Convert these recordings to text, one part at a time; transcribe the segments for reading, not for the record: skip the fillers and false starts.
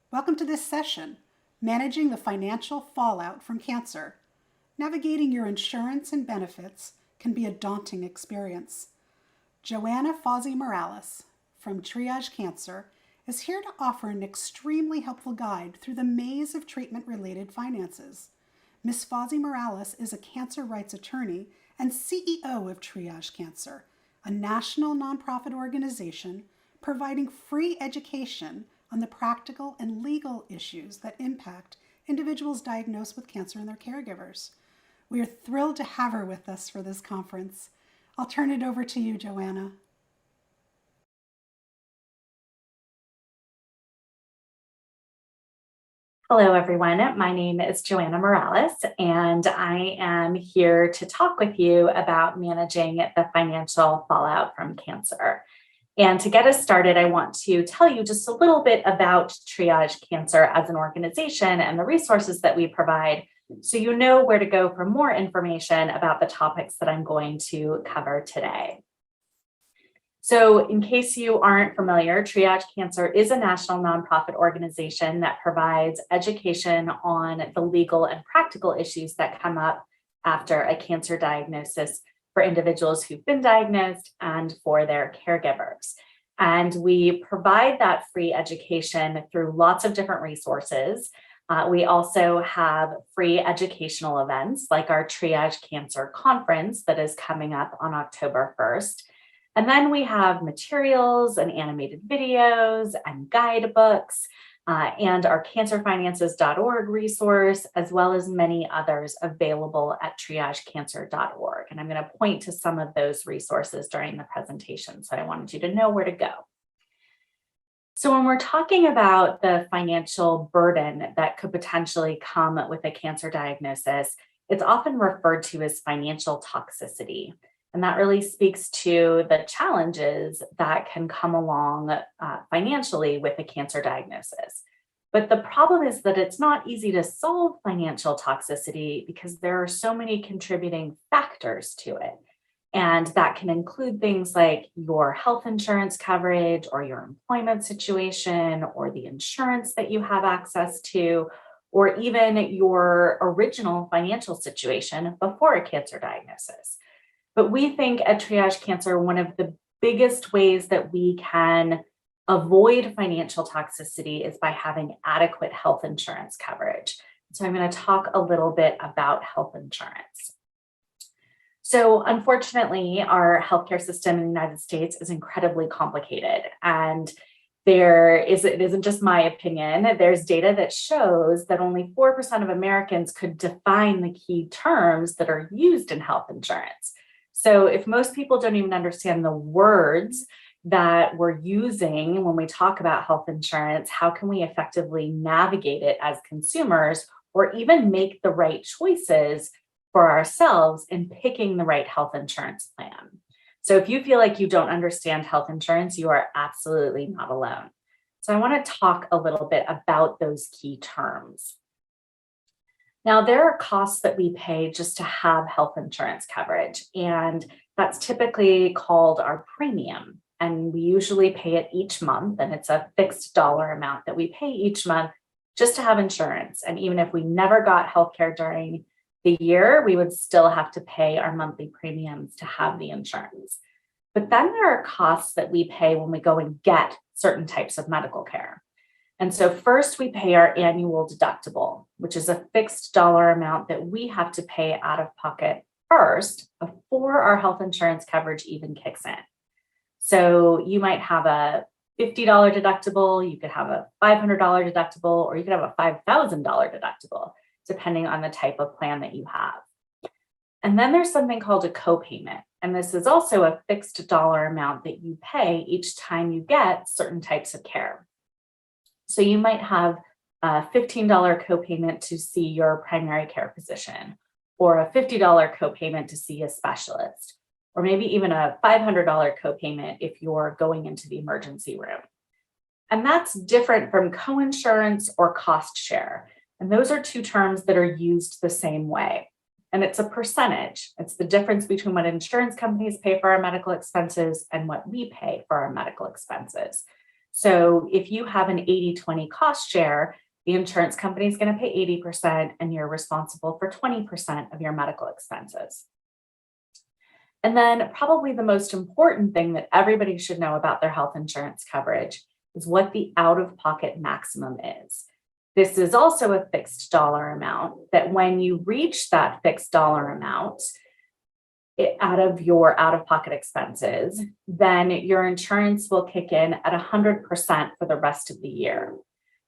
Welcome to this session, Managing the Financial Fallout from Cancer. Navigating your insurance and benefits can be a daunting experience. Joanna Fawzy Morales from Triage Cancer is here to offer an extremely helpful guide through the maze of treatment-related finances. Ms. Fawzy Morales is a cancer rights attorney and CEO of Triage Cancer, a national nonprofit organization providing free education on the practical and legal issues that impact individuals diagnosed with cancer and their caregivers. We are thrilled to have her with us for this conference. I'll turn it over to you, Joanna. Hello, everyone. My name is Joanna Morales, and I am here to talk with you about managing the financial fallout from cancer. And to get us started, I want to tell you just a little bit about Triage Cancer as an organization and the resources that we provide, so you know where to go for more information about the topics that I'm going to cover today. So in case you aren't familiar, Triage Cancer is a national nonprofit organization that provides education on the legal and practical issues that come up after a cancer diagnosis for individuals who've been diagnosed and for their caregivers. And we provide that free education through lots of different resources. We also have free educational events like our Triage Cancer Conference that is coming up on October 1st. And then we have materials and animated videos and guidebooks and our cancerfinances.org resource, as well as many others available at triagecancer.org. And I'm going to point to some of those resources during the presentation, so I wanted you to know where to go. So when we're talking about the financial burden that could potentially come with a cancer diagnosis, it's often referred to as financial toxicity. And that really speaks to the challenges that can come along financially with a cancer diagnosis. But the problem is that it's not easy to solve financial toxicity because there are so many contributing factors to it. And that can include things like your health insurance coverage or your employment situation or the insurance that you have access to, or even your original financial situation before a cancer diagnosis. But we think at Triage Cancer, one of the biggest ways that we can avoid financial toxicity is by having adequate health insurance coverage. So I'm going to talk a little bit about health insurance. So unfortunately, our healthcare system in the United States is incredibly complicated. And it isn't just my opinion, there's data that shows that only 4% of Americans could define the key terms that are used in health insurance. So if most people don't even understand the words that we're using when we talk about health insurance, how can we effectively navigate it as consumers or even make the right choices for ourselves in picking the right health insurance plan? So if you feel like you don't understand health insurance, you are absolutely not alone. So I want to talk a little bit about those key terms. Now, there are costs that we pay just to have health insurance coverage, and that's typically called our premium. And we usually pay it each month, and it's a fixed dollar amount that we pay each month just to have insurance. And even if we never got healthcare during the year, we would still have to pay our monthly premiums to have the insurance. But then there are costs that we pay when we go and get certain types of medical care. And so first we pay our annual deductible, which is a fixed dollar amount that we have to pay out of pocket first before our health insurance coverage even kicks in. So you might have a $50 deductible, you could have a $500 deductible, or you could have a $5,000 deductible, depending on the type of plan that you have. And then there's something called a copayment. And this is also a fixed dollar amount that you pay each time you get certain types of care. So you might have a $15 copayment to see your primary care physician, or a $50 copayment to see a specialist, or maybe even a $500 copayment if you're going into the emergency room. And that's different from coinsurance or cost share. And those are two terms that are used the same way. And it's a percentage. It's the difference between what insurance companies pay for our medical expenses and what we pay for our medical expenses. So if you have an 80-20 cost share, the insurance company is going to pay 80% and you're responsible for 20% of your medical expenses. And then probably the most important thing that everybody should know about their health insurance coverage is what the out-of-pocket maximum is. This is also a fixed dollar amount that when you reach that fixed dollar amount out of your out-of-pocket expenses, then your insurance will kick in at 100% for the rest of the year.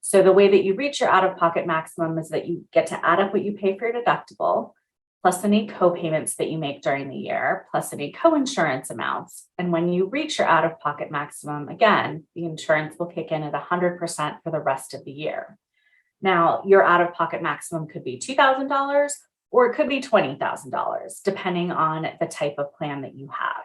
So the way that you reach your out-of-pocket maximum is that you get to add up what you pay for your deductible, plus any co-payments that you make during the year, plus any co-insurance amounts. And when you reach your out-of-pocket maximum, again, the insurance will kick in at 100% for the rest of the year. Now, your out-of-pocket maximum could be $2,000 or it could be $20,000, depending on the type of plan that you have.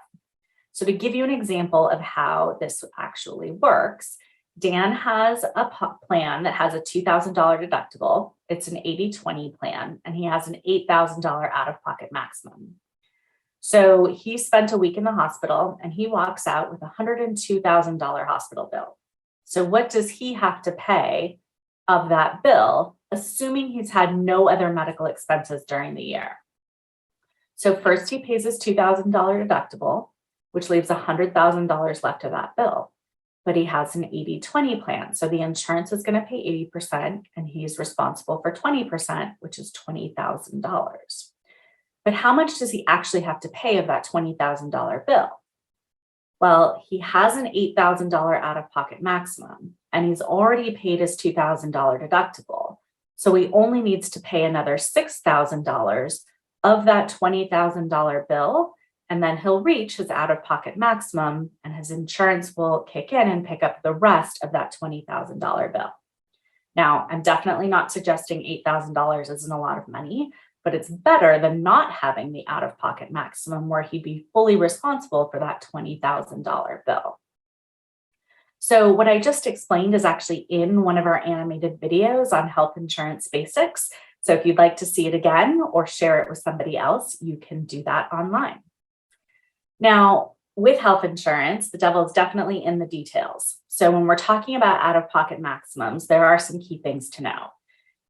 So to give you an example of how this actually works, Dan has a plan that has a $2,000 deductible. It's an 80-20 plan, and he has an $8,000 out-of-pocket maximum. So he spent a week in the hospital, and he walks out with a $102,000 hospital bill. So what does he have to pay of that bill, assuming he's had no other medical expenses during the year? So first he pays his $2,000 deductible, which leaves $100,000 left of that bill. But he has an 80-20 plan. So the insurance is going to pay 80% and he's responsible for 20%, which is $20,000. But how much does he actually have to pay of that $20,000 bill? Well, he has an $8,000 out-of-pocket maximum and he's already paid his $2,000 deductible. So he only needs to pay another $6,000 of that $20,000 bill, and then he'll reach his out-of-pocket maximum and his insurance will kick in and pick up the rest of that $20,000 bill. Now, I'm definitely not suggesting $8,000 isn't a lot of money, but it's better than not having the out-of-pocket maximum where he'd be fully responsible for that $20,000 bill. So what I just explained is actually in one of our animated videos on health insurance basics. So if you'd like to see it again or share it with somebody else, you can do that online. Now, with health insurance, the devil is definitely in the details. So when we're talking about out-of-pocket maximums, there are some key things to know.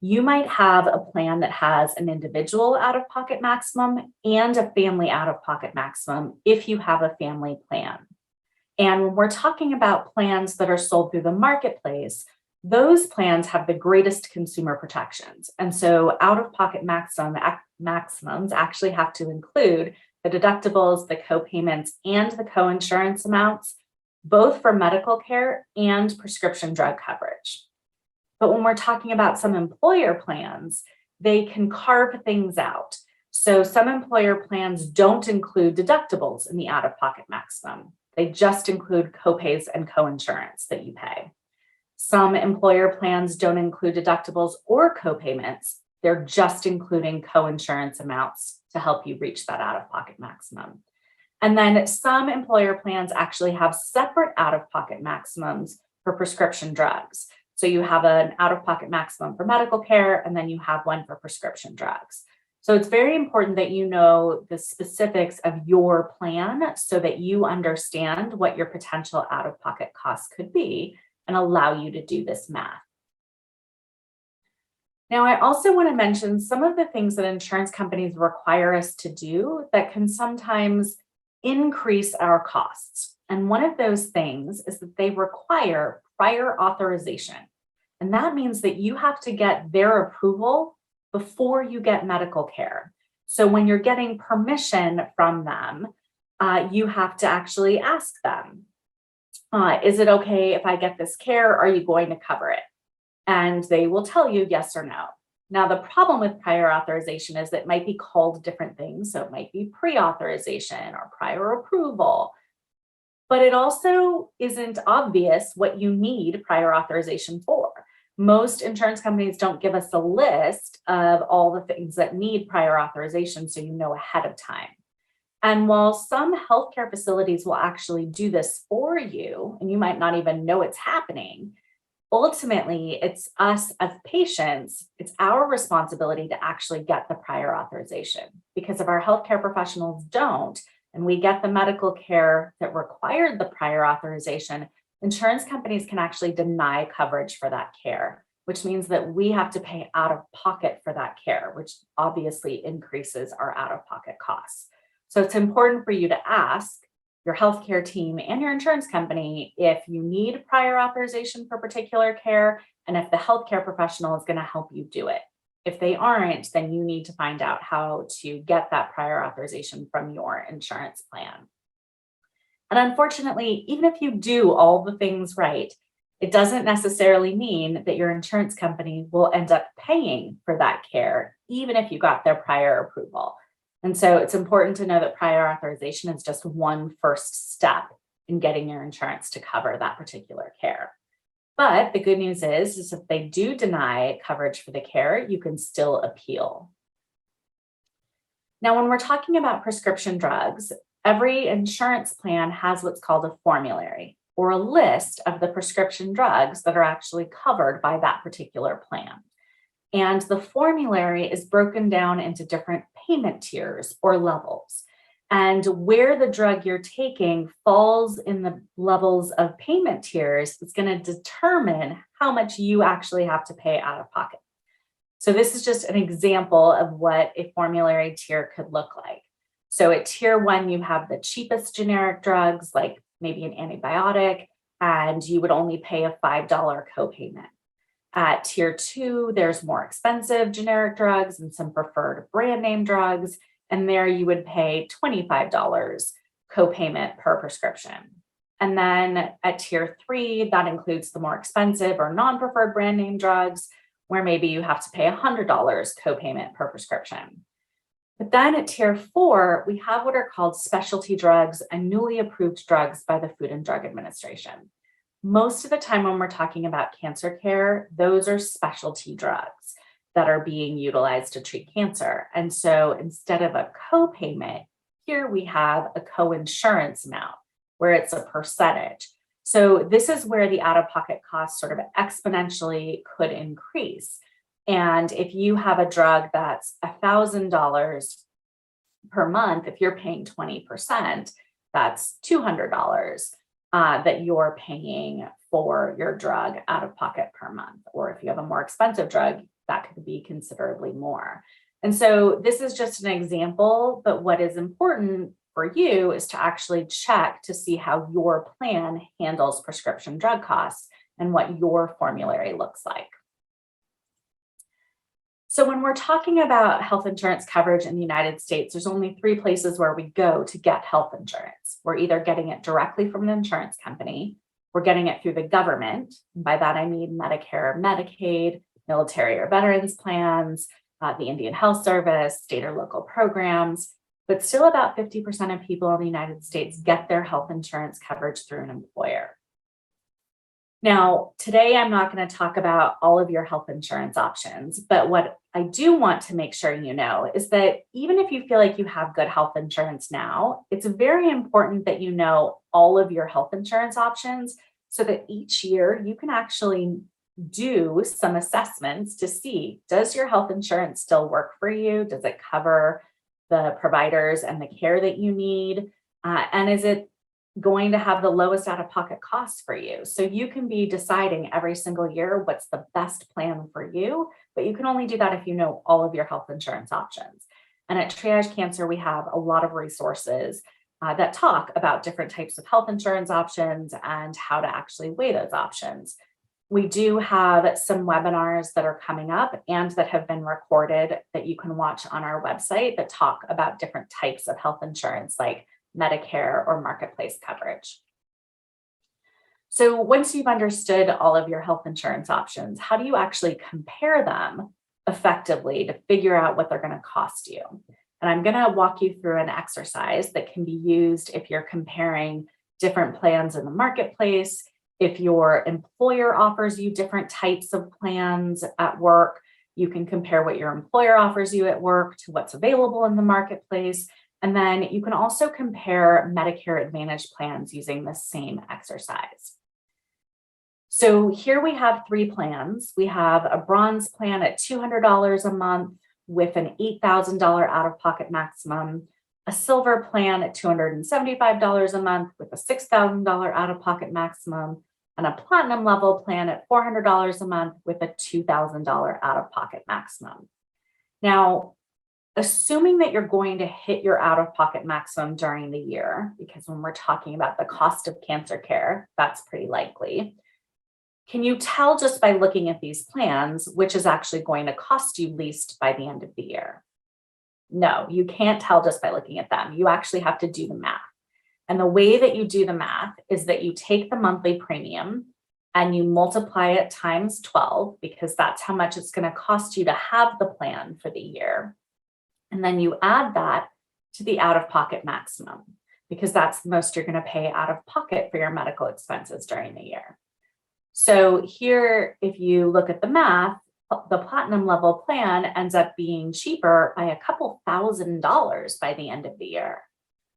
You might have a plan that has an individual out-of-pocket maximum and a family out-of-pocket maximum if you have a family plan. And when we're talking about plans that are sold through the marketplace, those plans have the greatest consumer protections. And so out-of-pocket maximums actually have to include the deductibles, the co-payments, and the co-insurance amounts, both for medical care and prescription drug coverage. But when we're talking about some employer plans, they can carve things out. So some employer plans don't include deductibles in the out-of-pocket maximum. They just include co-pays and co-insurance that you pay. Some employer plans don't include deductibles or co-payments. They're just including co-insurance amounts to help you reach that out-of-pocket maximum. And then some employer plans actually have separate out-of-pocket maximums for prescription drugs. So you have an out-of-pocket maximum for medical care, and then you have one for prescription drugs. So it's very important that you know the specifics of your plan so that you understand what your potential out-of-pocket costs could be and allow you to do this math. Now, I also want to mention some of the things that insurance companies require us to do that can sometimes increase our costs. And one of those things is that they require prior authorization. And that means that you have to get their approval before you get medical care. So when you're getting permission from them, you have to actually ask them, is it okay if I get this care? Are you going to cover it? And they will tell you yes or no. Now, the problem with prior authorization is it might be called different things. So it might be pre-authorization or prior approval, but it also isn't obvious what you need prior authorization for. Most insurance companies don't give us a list of all the things that need prior authorization so you know ahead of time. And while some healthcare facilities will actually do this for you, and you might not even know it's happening, ultimately, it's us as patients, it's our responsibility to actually get the prior authorization. Because if our healthcare professionals don't, and we get the medical care that required the prior authorization, insurance companies can actually deny coverage for that care, which means that we have to pay out of pocket for that care, which obviously increases our out of pocket costs. So it's important for you to ask your healthcare team and your insurance company if you need prior authorization for particular care and if the healthcare professional is going to help you do it. If they aren't, then you need to find out how to get that prior authorization from your insurance plan. And unfortunately, even if you do all the things right, it doesn't necessarily mean that your insurance company will end up paying for that care, even if you got their prior approval. And so it's important to know that prior authorization is just one first step in getting your insurance to cover that particular care. But the good news is if they do deny coverage for the care, you can still appeal. Now, when we're talking about prescription drugs, every insurance plan has what's called a formulary or a list of the prescription drugs that are actually covered by that particular plan. And the formulary is broken down into different payment tiers or levels. And where the drug you're taking falls in the levels of payment tiers is going to determine how much you actually have to pay out of pocket. So this is just an example of what a formulary tier could look like. So at tier 1, you have the cheapest generic drugs, like maybe an antibiotic, and you would only pay a $5 copayment. At tier 2, there's more expensive generic drugs and some preferred brand name drugs, and there you would pay $25 copayment per prescription. And then at tier 3, that includes the more expensive or non-preferred brand name drugs, where maybe you have to pay $100 copayment per prescription. But then at tier 4, we have what are called specialty drugs and newly approved drugs by the Food and Drug Administration. Most of the time when we're talking about cancer care, those are specialty drugs that are being utilized to treat cancer. And so instead of a copayment, here we have a coinsurance amount where it's a percentage. So this is where the out-of-pocket costs sort of exponentially could increase. And if you have a drug that's $1,000 per month, if you're paying 20%, that's $200 that you're paying for your drug out of pocket per month. Or if you have a more expensive drug, that could be considerably more. And so this is just an example, but what is important for you is to actually check to see how your plan handles prescription drug costs and what your formulary looks like. So when we're talking about health insurance coverage in the United States, there's only 3 places where we go to get health insurance. We're either getting it directly from an insurance company, we're getting it through the government. And by that, I mean Medicare, Medicaid, military or veterans plans, the Indian Health Service, state or local programs. But still about 50% of people in the United States get their health insurance coverage through an employer. Now, today I'm not going to talk about all of your health insurance options, but what I do want to make sure you know is that even if you feel like you have good health insurance now, it's very important that you know all of your health insurance options so that each year you can actually do some assessments to see, does your health insurance still work for you? Does it cover the providers and the care that you need? And is it going to have the lowest out-of-pocket costs for you? So you can be deciding every single year what's the best plan for you, but you can only do that if you know all of your health insurance options. And at Triage Cancer, we have a lot of resources that talk about different types of health insurance options and how to actually weigh those options. We do have some webinars that are coming up and that have been recorded that you can watch on our website that talk about different types of health insurance like Medicare or marketplace coverage. So once you've understood all of your health insurance options, how do you actually compare them effectively to figure out what they're going to cost you? And I'm going to walk you through an exercise that can be used if you're comparing different plans in the marketplace, if your employer offers you different types of plans at work. You can compare what your employer offers you at work to what's available in the marketplace. And then you can also compare Medicare Advantage plans using the same exercise. So here we have 3 plans. We have a bronze plan at $200 a month with an $8,000 out-of-pocket maximum, a silver plan at $275 a month with a $6,000 out-of-pocket maximum, and a platinum level plan at $400 a month with a $2,000 out-of-pocket maximum. Now, assuming that you're going to hit your out-of-pocket maximum during the year, because when we're talking about the cost of cancer care, that's pretty likely. Can you tell just by looking at these plans which is actually going to cost you least by the end of the year? No, you can't tell just by looking at them. You actually have to do the math. And the way that you do the math is that you take the monthly premium and you multiply it times 12, because that's how much it's going to cost you to have the plan for the year. And then you add that to the out-of-pocket maximum, because that's the most you're going to pay out of pocket for your medical expenses during the year. So here, if you look at the math, the platinum level plan ends up being cheaper by a couple $1,000s by the end of the year.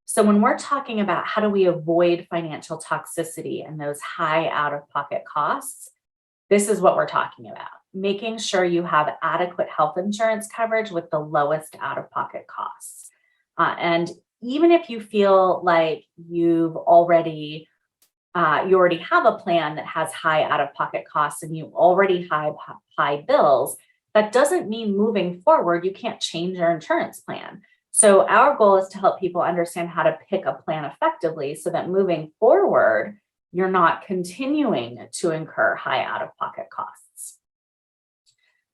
So when we're talking about how do we avoid financial toxicity and those high out-of-pocket costs, this is what we're talking about. Making sure you have adequate health insurance coverage with the lowest out-of-pocket costs. And even if you feel like you already have a plan that has high out-of-pocket costs and you already have high bills, that doesn't mean moving forward you can't change your insurance plan. So our goal is to help people understand how to pick a plan effectively so that moving forward, you're not continuing to incur high out-of-pocket costs.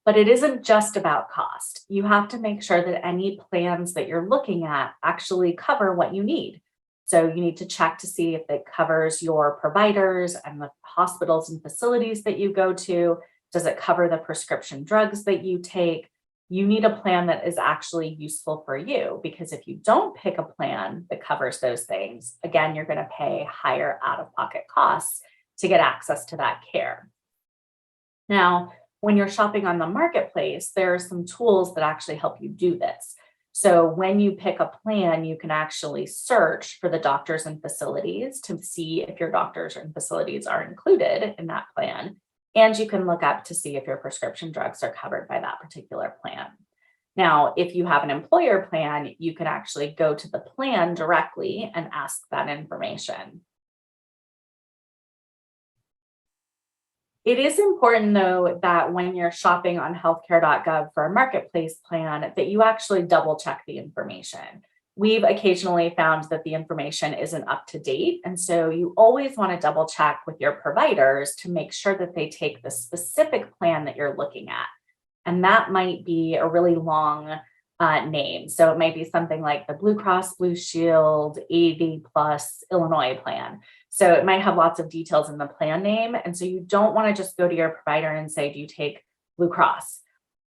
But it isn't just about cost. You have to make sure that any plans that you're looking at actually cover what you need. So you need to check to see if it covers your providers and the hospitals and facilities that you go to. Does it cover the prescription drugs that you take? You need a plan that is actually useful for you, because if you don't pick a plan that covers those things, again, you're going to pay higher out-of-pocket costs to get access to that care. Now, when you're shopping on the marketplace, there are some tools that actually help you do this. So when you pick a plan, you can actually search for the doctors and facilities to see if your doctors and facilities are included in that plan. And you can look up to see if your prescription drugs are covered by that particular plan. Now, if you have an employer plan, you can actually go to the plan directly and ask that information. It is important, though, that when you're shopping on healthcare.gov for a marketplace plan, that you actually double check the information. We've occasionally found that the information isn't up to date. And so you always want to double check with your providers to make sure that they take the specific plan that you're looking at. And that might be a really long name. So it might be something like the Blue Cross Blue Shield 80 plus Illinois plan. So it might have lots of details in the plan name. And so you don't want to just go to your provider and say, do you take Blue Cross?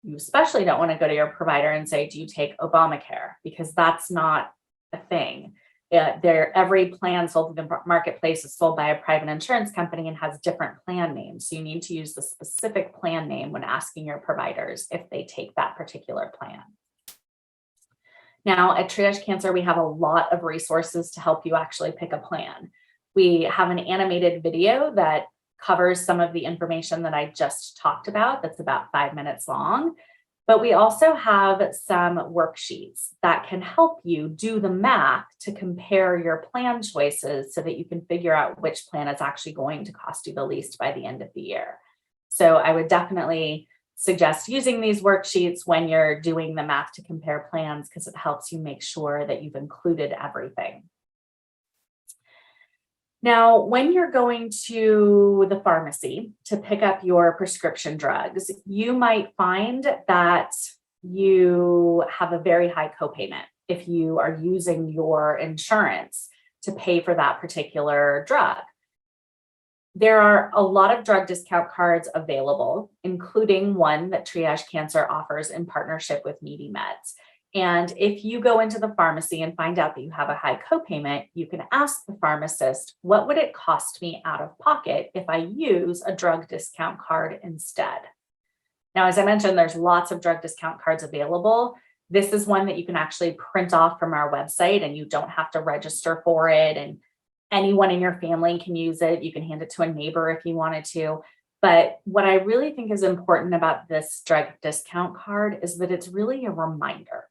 You especially don't want to go to your provider and say, do you take Obamacare? Because that's not a thing. Every plan sold in the marketplace is sold by a private insurance company and has different plan names. So you need to use the specific plan name when asking your providers if they take that particular plan. Now, at Triage Cancer, we have a lot of resources to help you actually pick a plan. We have an animated video that covers some of the information that I just talked about. That's about 5 minutes long. But we also have some worksheets that can help you do the math to compare your plan choices so that you can figure out which plan is actually going to cost you the least by the end of the year. So I would definitely suggest using these worksheets when you're doing the math to compare plans, because it helps you make sure that you've included everything. Now, when you're going to the pharmacy to pick up your prescription drugs, you might find that you have a very high copayment if you are using your insurance to pay for that particular drug. There are a lot of drug discount cards available, including one that Triage Cancer offers in partnership with Needy Meds. And if you go into the pharmacy and find out that you have a high copayment, you can ask the pharmacist, what would it cost me out of pocket if I use a drug discount card instead? Now, as I mentioned, there's lots of drug discount cards available. This is one that you can actually print off from our website, and you don't have to register for it. And anyone in your family can use it. You can hand it to a neighbor if you wanted to. But what I really think is important about this drug discount card is that it's really a reminder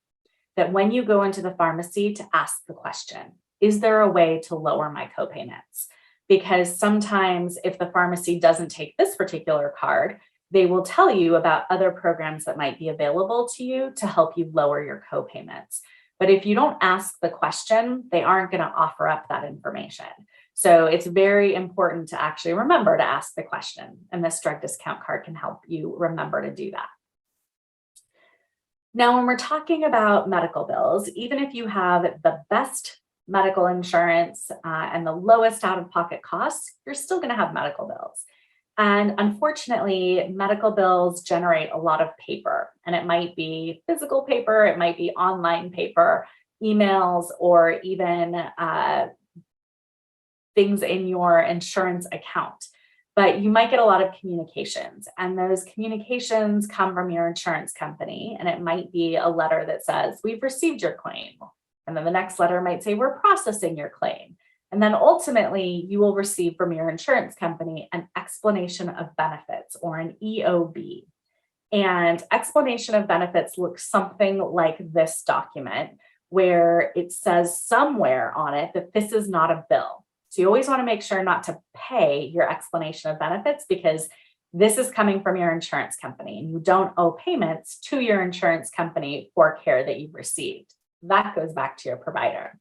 that when you go into the pharmacy to ask the question, is there a way to lower my copayments? because sometimes if the pharmacy doesn't take this particular card, they will tell you about other programs that might be available to you to help you lower your copayments. But if you don't ask the question, they aren't going to offer up that information. So it's very important to actually remember to ask the question, and this drug discount card can help you remember to do that. Now, when we're talking about medical bills, even if you have the best medical insurance and the lowest out-of-pocket costs, you're still going to have medical bills. And unfortunately, medical bills generate a lot of paper, and it might be physical paper, it might be online paper, emails, or even things in your insurance account. But you might get a lot of communications, and those communications come from your insurance company, and it might be a letter that says, "We've received your claim." And then the next letter might say, "We're processing your claim." And then ultimately, you will receive from your insurance company an explanation of benefits, or an EOB. And explanation of benefits looks something like this document, where it says somewhere on it that this is not a bill. So you always want to make sure not to pay your explanation of benefits, because this is coming from your insurance company and you don't owe payments to your insurance company for care that you've received. That goes back to your provider.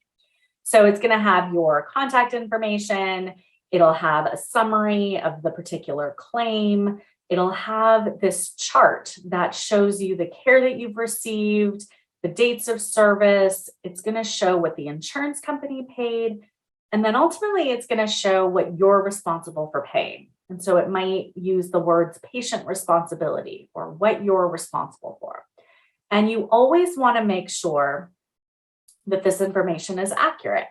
So it's going to have your contact information. It'll have a summary of the particular claim. It'll have this chart that shows you the care that you've received, the dates of service. It's going to show what the insurance company paid. And then ultimately, it's going to show what you're responsible for paying. And so it might use the words patient responsibility, or what you're responsible for. And you always want to make sure that this information is accurate.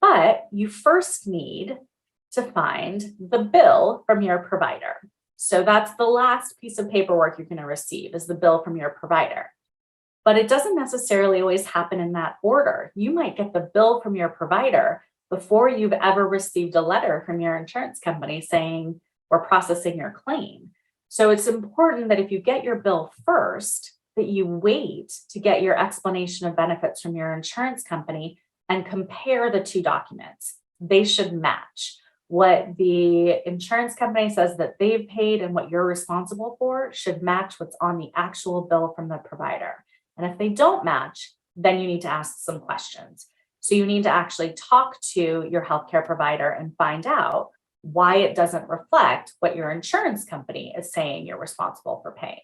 But you first need to find the bill from your provider. So that's the last piece of paperwork you're going to receive, is the bill from your provider. But it doesn't necessarily always happen in that order. You might get the bill from your provider before you've ever received a letter from your insurance company saying, "We're processing your claim." So it's important that if you get your bill first, that you wait to get your explanation of benefits from your insurance company and compare the two documents. They should match. What the insurance company says that they've paid and what you're responsible for should match what's on the actual bill from the provider. And if they don't match, then you need to ask some questions. So you need to actually talk to your healthcare provider and find out why it doesn't reflect what your insurance company is saying you're responsible for paying.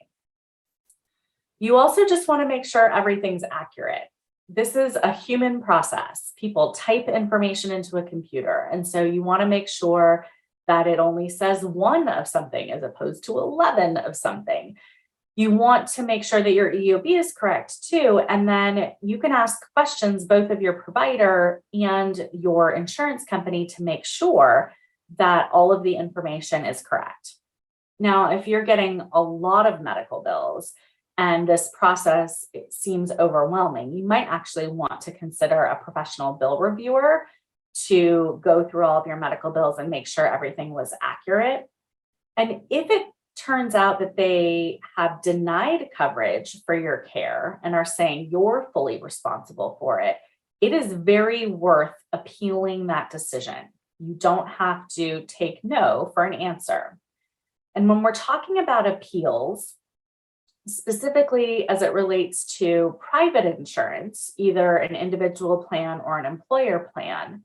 You also just want to make sure everything's accurate. This is a human process. People type information into a computer. And so you want to make sure that it only says one of something as opposed to 11 of something. You want to make sure that your EOB is correct too. And then you can ask questions both of your provider and your insurance company to make sure that all of the information is correct. Now, if you're getting a lot of medical bills and this process, it seems overwhelming, you might actually want to consider a professional bill reviewer to go through all of your medical bills and make sure everything was accurate. And if it turns out that they have denied coverage for your care and are saying you're fully responsible for it, it is very worth appealing that decision. You don't have to take no for an answer. And when we're talking about appeals, specifically as it relates to private insurance, either an individual plan or an employer plan,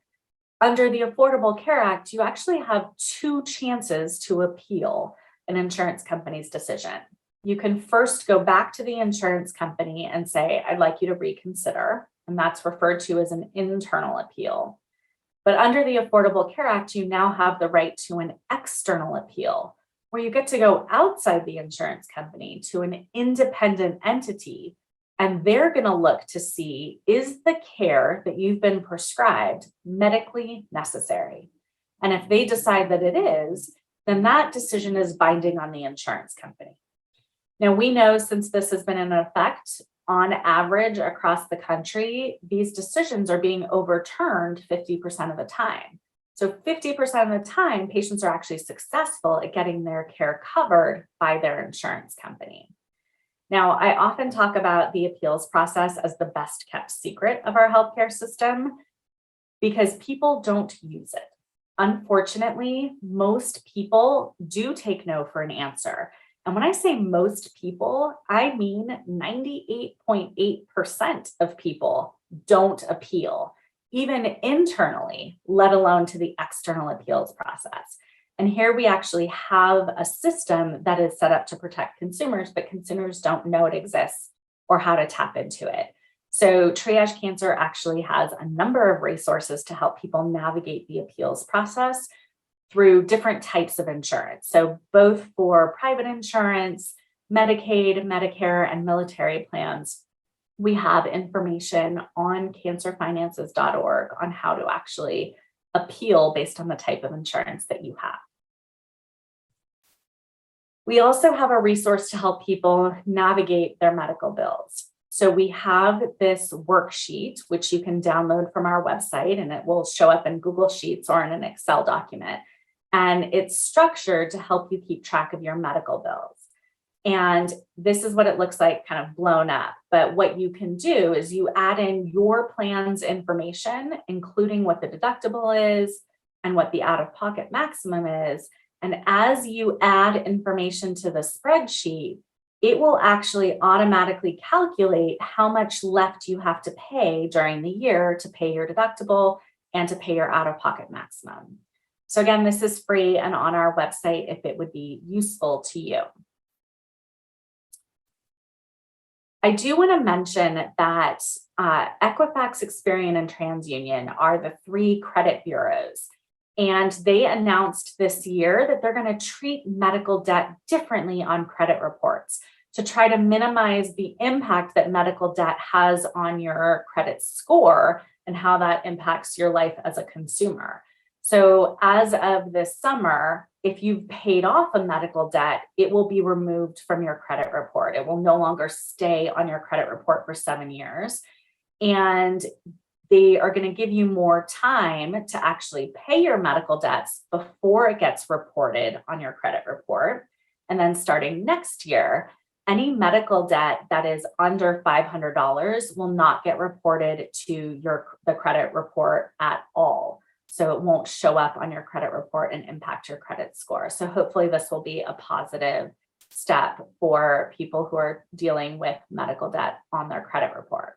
under the Affordable Care Act, you actually have two chances to appeal an insurance company's decision. You can first go back to the insurance company and say, "I'd like you to reconsider," and that's referred to as an internal appeal. But under the Affordable Care Act, you now have the right to an external appeal, where you get to go outside the insurance company to an independent entity, and they're going to look to see, is the care that you've been prescribed medically necessary? And if they decide that it is, then that decision is binding on the insurance company. Now, we know, since this has been in effect, on average across the country, these decisions are being overturned 50% of the time. So 50% of the time, patients are actually successful at getting their care covered by their insurance company. Now, I often talk about the appeals process as the best kept secret of our healthcare system, because people don't use it. Unfortunately, most people do take no for an answer. And when I say most people, I mean 98.8% of people don't appeal, even internally, let alone to the external appeals process. And here we actually have a system that is set up to protect consumers, but consumers don't know it exists or how to tap into it. So Triage Cancer actually has a number of resources to help people navigate the appeals process through different types of insurance. So both for private insurance, Medicaid, Medicare, and military plans, we have information on cancerfinances.org on how to actually appeal based on the type of insurance that you have. We also have a resource to help people navigate their medical bills. So we have this worksheet, which you can download from our website, and it will show up in Google Sheets or in an Excel document. And it's structured to help you keep track of your medical bills. And this is what it looks like kind of blown up. But what you can do is you add in your plan's information, including what the deductible is and what the out-of-pocket maximum is. And as you add information to the spreadsheet, it will actually automatically calculate how much left you have to pay during the year to pay your deductible and to pay your out-of-pocket maximum. So again, this is free and on our website if it would be useful to you. I do want to mention that Equifax, Experian, and TransUnion are the three credit bureaus. And they announced this year that they're going to treat medical debt differently on credit reports to try to minimize the impact that medical debt has on your credit score and how that impacts your life as a consumer. So as of this summer, if you've paid off a medical debt, it will be removed from your credit report. It will no longer stay on your credit report for 7 years. And they are going to give you more time to actually pay your medical debts before it gets reported on your credit report. And then starting next year, any medical debt that is under $500 will not get reported to the credit report at all. So it won't show up on your credit report and impact your credit score. So hopefully this will be a positive step for people who are dealing with medical debt on their credit report.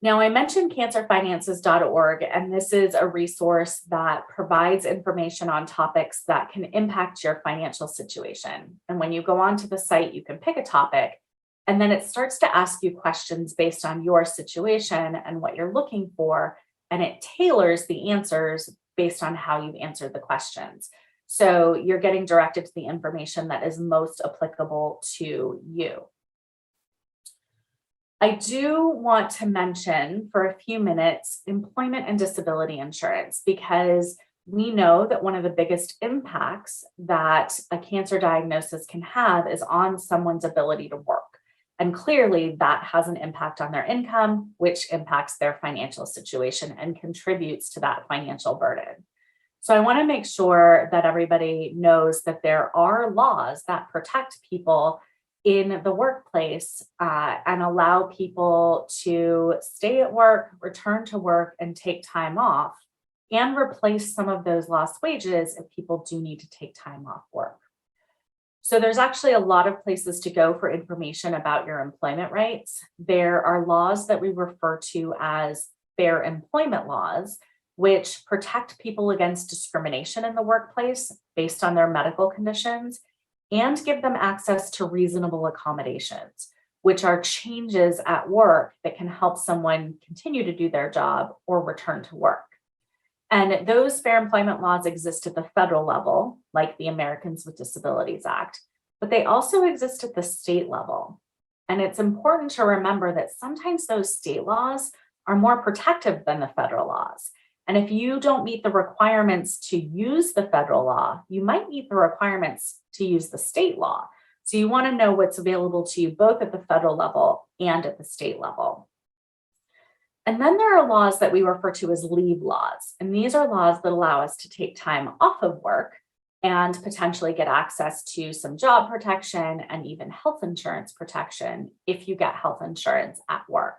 Now, I mentioned cancerfinances.org, and this is a resource that provides information on topics that can impact your financial situation. And when you go onto the site, you can pick a topic, and then it starts to ask you questions based on your situation and what you're looking for, and it tailors the answers based on how you've answered the questions. So you're getting directed to the information that is most applicable to you. I do want to mention for a few minutes employment and disability insurance, because we know that one of the biggest impacts that a cancer diagnosis can have is on someone's ability to work. And clearly that has an impact on their income, which impacts their financial situation and contributes to that financial burden. So I want to make sure that everybody knows that there are laws that protect people in the workplace and allow people to stay at work, return to work, and take time off, and replace some of those lost wages if people do need to take time off work. So there's actually a lot of places to go for information about your employment rights. There are laws that we refer to as fair employment laws, which protect people against discrimination in the workplace based on their medical conditions, and give them access to reasonable accommodations, which are changes at work that can help someone continue to do their job or return to work. And those fair employment laws exist at the federal level, like the Americans with Disabilities Act, but they also exist at the state level. And it's important to remember that sometimes those state laws are more protective than the federal laws. And if you don't meet the requirements to use the federal law, you might meet the requirements to use the state law. So you want to know what's available to you both at the federal level and at the state level. And then there are laws that we refer to as leave laws. And these are laws that allow us to take time off of work and potentially get access to some job protection and even health insurance protection if you get health insurance at work.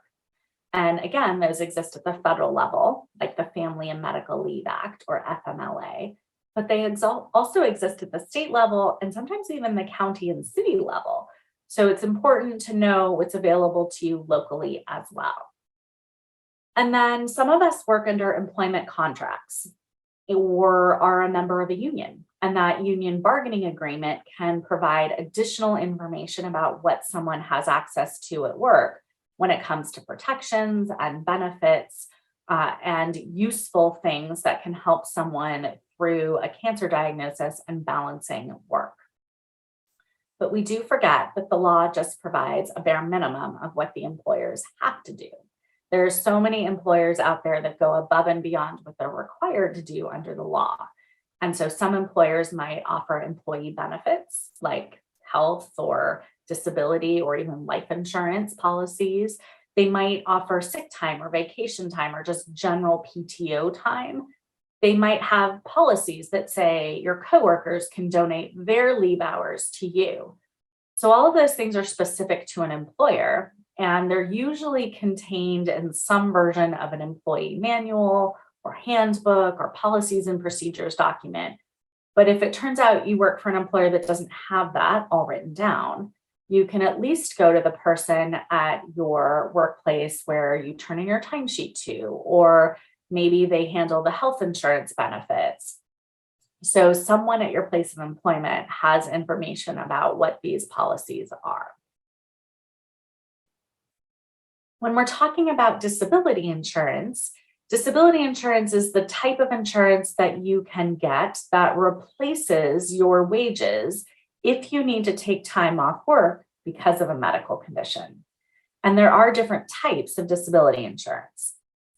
And again, those exist at the federal level, like the Family and Medical Leave Act or FMLA, but they also exist at the state level and sometimes even the county and city level. So it's important to know what's available to you locally as well. And then some of us work under employment contracts or are a member of a union. And that union bargaining agreement can provide additional information about what someone has access to at work when it comes to protections and benefits and useful things that can help someone through a cancer diagnosis and balancing work. But we do forget that the law just provides a bare minimum of what the employers have to do. There are so many employers out there that go above and beyond what they're required to do under the law. And so some employers might offer employee benefits like health or disability or even life insurance policies. They might offer sick time or vacation time or just general PTO time. They might have policies that say your coworkers can donate their leave hours to you. So all of those things are specific to an employer, and they're usually contained in some version of an employee manual or handbook or policies and procedures document. But if it turns out you work for an employer that doesn't have that all written down, you can at least go to the person at your workplace where you turn in your timesheet to, or maybe they handle the health insurance benefits. So someone at your place of employment has information about what these policies are. When we're talking about disability insurance is the type of insurance that you can get that replaces your wages if you need to take time off work because of a medical condition. And there are different types of disability insurance.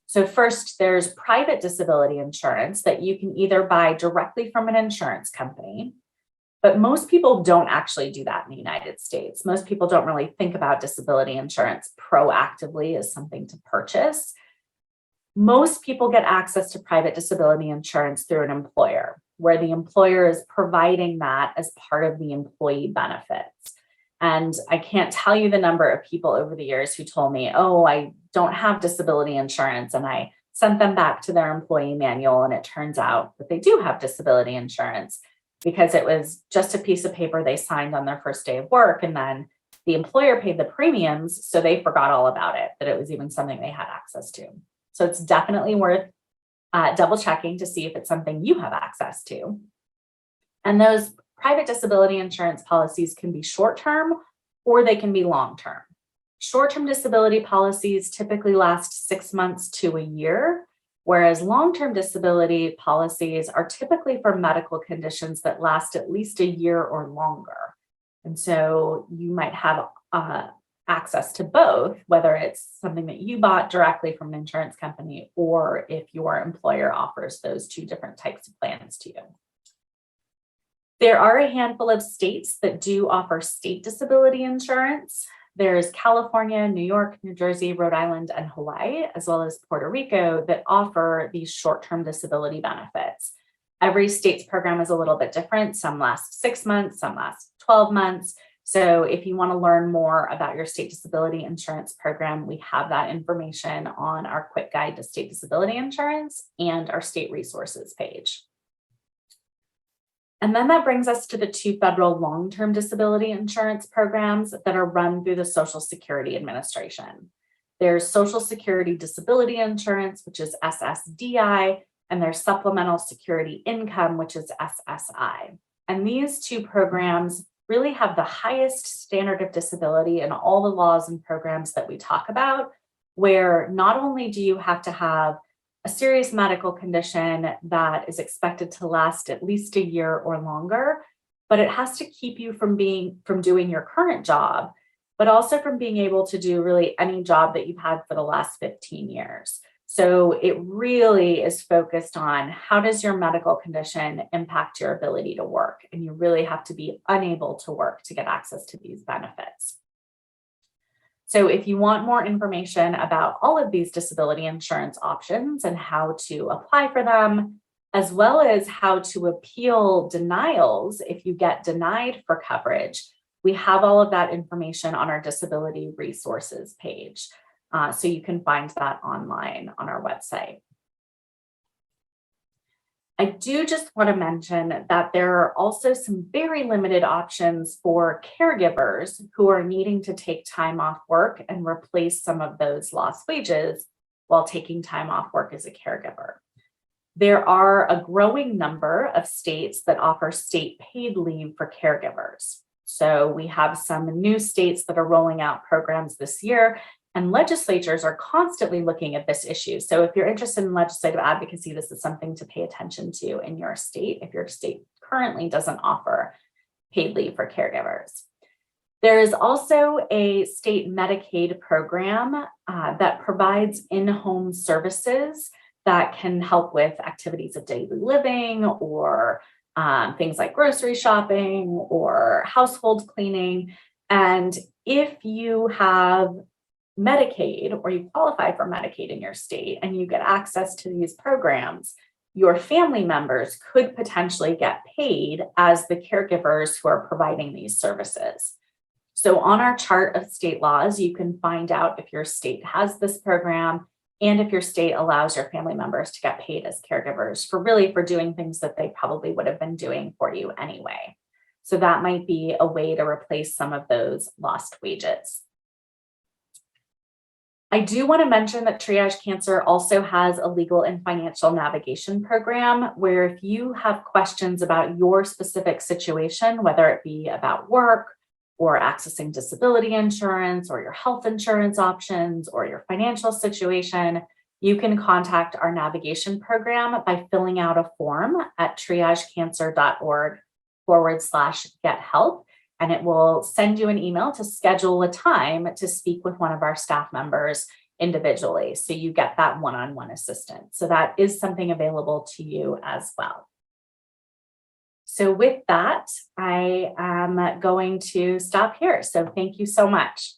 So first, there's private disability insurance that you can either buy directly from an insurance company, but most people don't actually do that in the United States. Most people don't really think about disability insurance proactively as something to purchase. Most people get access to private disability insurance through an employer, where the employer is providing that as part of the employee benefits. And I can't tell you the number of people over the years who told me, oh, I don't have disability insurance. And I sent them back to their employee manual. And it turns out that they do have disability insurance because it was just a piece of paper they signed on their first day of work. And then the employer paid the premiums. So they forgot all about it, that it was even something they had access to. So it's definitely worth double checking to see if it's something you have access to. And those private disability insurance policies can be short-term or they can be long-term. Short-term disability policies typically last 6 months to a year, whereas long-term disability policies are typically for medical conditions that last at least a year or longer. And so you might have access to both, whether it's something that you bought directly from an insurance company or if your employer offers those two different types of plans to you. There are a handful of states that do offer state disability insurance. There's California, New York, New Jersey, Rhode Island, and Hawaii, as well as Puerto Rico, that offer these short-term disability benefits. Every state's program is a little bit different. Some last 6 months, some last 12 months. So if you want to learn more about your state disability insurance program, we have that information on our quick guide to state disability insurance and our state resources page. And then that brings us to the two federal long-term disability insurance programs that are run through the Social Security Administration. There's Social Security Disability Insurance, which is SSDI, and there's Supplemental Security Income, which is SSI. And these two programs really have the highest standard of disability in all the laws and programs that we talk about, where not only do you have to have a serious medical condition that is expected to last at least a year or longer, but it has to keep you from doing your current job, but also from being able to do really any job that you've had for the last 15 years. So it really is focused on how does your medical condition impact your ability to work? And you really have to be unable to work to get access to these benefits. So if you want more information about all of these disability insurance options and how to apply for them, as well as how to appeal denials if you get denied for coverage, we have all of that information on our disability resources page. So you can find that online on our website. I do just want to mention that there are also some very limited options for caregivers who are needing to take time off work and replace some of those lost wages while taking time off work as a caregiver. There are a growing number of states that offer state paid leave for caregivers. So we have some new states that are rolling out programs this year, and legislatures are constantly looking at this issue. So if you're interested in legislative advocacy, this is something to pay attention to in your state if your state currently doesn't offer paid leave for caregivers. There is also a state Medicaid program that provides in-home services that can help with activities of daily living or things like grocery shopping or household cleaning. And if you have Medicaid or you qualify for Medicaid in your state and you get access to these programs, your family members could potentially get paid as the caregivers who are providing these services. So on our chart of state laws, you can find out if your state has this program and if your state allows your family members to get paid as caregivers for doing things that they probably would have been doing for you anyway. So that might be a way to replace some of those lost wages. I do want to mention that Triage Cancer also has a legal and financial navigation program where if you have questions about your specific situation, whether it be about work or accessing disability insurance or your health insurance options or your financial situation, you can contact our navigation program by filling out a form at triagecancer.org/get help. And it will send you an email to schedule a time to speak with one of our staff members individually. So you get that one-on-one assistance. So that is something available to you as well. So with that, I am going to stop here. So thank you so much.